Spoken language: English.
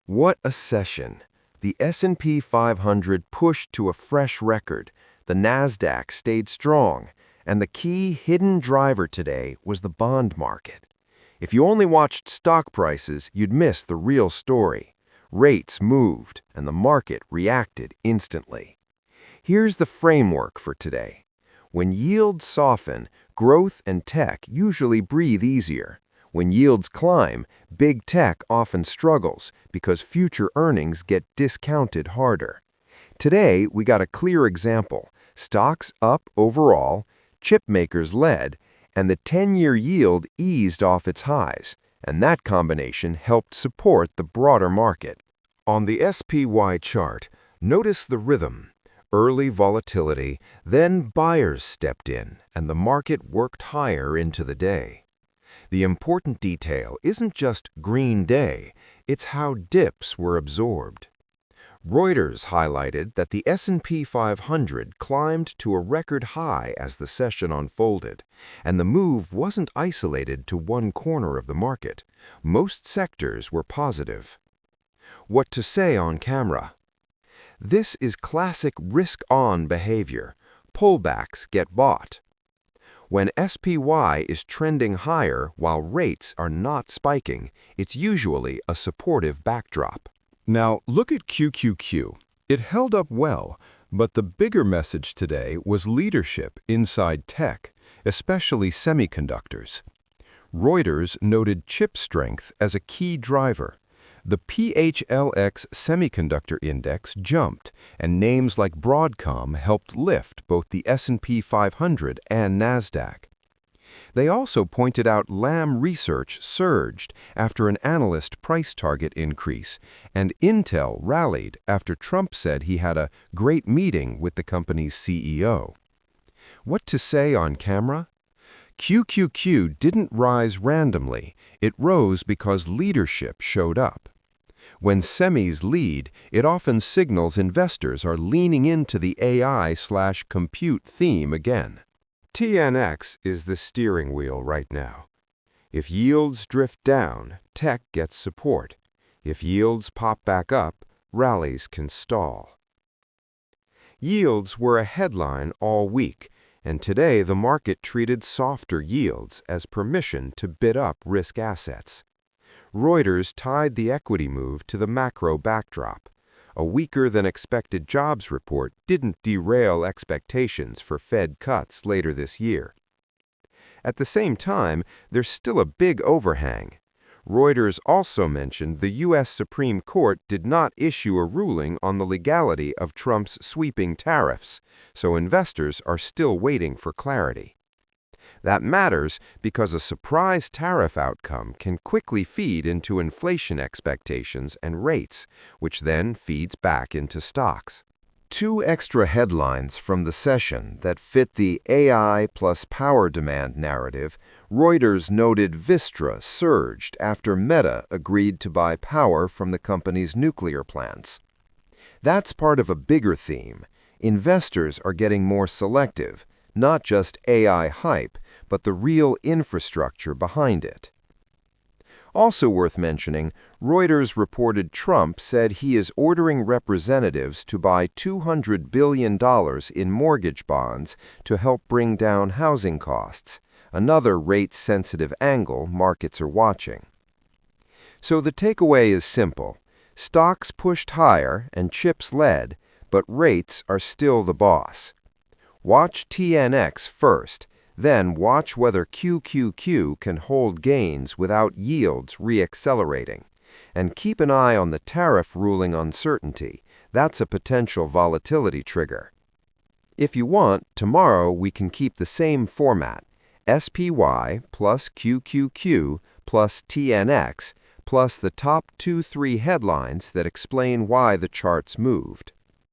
What a session! The S&P 500 pushed to a fresh record, the Nasdaq stayed strong, and the key hidden driver today was the bond market. If you only watched stock prices, you'd miss the real story. Rates moved, and the market reacted instantly. Here's the framework for today. When yields soften, growth and tech usually breathe easier. When yields climb, big tech often struggles because future earnings get discounted harder. Today, we got a clear example. Stocks up overall, chip makers led, and the 10-year yield eased off its highs, and that combination helped support the broader market. On the SPY chart, notice the rhythm. Early volatility, then buyers stepped in, and the market worked higher into the day. The important detail isn't just green day, it's how dips were absorbed. Reuters highlighted that the S&P 500 climbed to a record high as the session unfolded, and the move wasn't isolated to one corner of the market. Most sectors were positive. What to say on camera? This is classic risk-on behavior. Pullbacks get bought. When SPY is trending higher while rates are not spiking, it's usually a supportive backdrop. Now, look at QQQ. It held up well, but the bigger message today was leadership inside tech, especially semiconductors. Reuters noted chip strength as a key driver. The PHLX Semiconductor Index jumped, and names like Broadcom helped lift both the S&P 500 and Nasdaq. They also pointed out Lam Research surged after an analyst price target increase, and Intel rallied after Trump said he had a great meeting with the company's CEO. What to say on camera? QQQ didn't rise randomly. It rose because leadership showed up. When semis lead, it often signals investors are leaning into the AI/compute theme again. TNX is the steering wheel right now. If yields drift down, tech gets support. If yields pop back up, rallies can stall. Yields were a headline all week, and today the market treated softer yields as permission to bid up risk assets. Reuters tied the equity move to the macro backdrop. A weaker-than-expected jobs report didn't derail expectations for Fed cuts later this year. At the same time, there's still a big overhang. Reuters also mentioned the U.S. Supreme Court did not issue a ruling on the legality of Trump's sweeping tariffs, so investors are still waiting for clarity. That matters because a surprise tariff outcome can quickly feed into inflation expectations and rates, which then feeds back into stocks. Two extra headlines from the session that fit the AI plus power demand narrative. Reuters noted Vistra surged after Meta agreed to buy power from the company's nuclear plants. That's part of a bigger theme. Investors are getting more selective, not just AI hype, but the real infrastructure behind it. Also worth mentioning, Reuters reported Trump said he is ordering representatives to buy $200 billion in mortgage bonds to help bring down housing costs, another rate-sensitive angle markets are watching. So the takeaway is simple. Stocks pushed higher and chips led, but rates are still the boss. Watch TNX first, then watch whether QQQ can hold gains without yields re-accelerating. And keep an eye on the tariff ruling uncertainty. That's a potential volatility trigger. If you want, tomorrow we can keep the same format. SPY plus QQQ plus TNX plus the top 2-3 headlines that explain why the charts moved.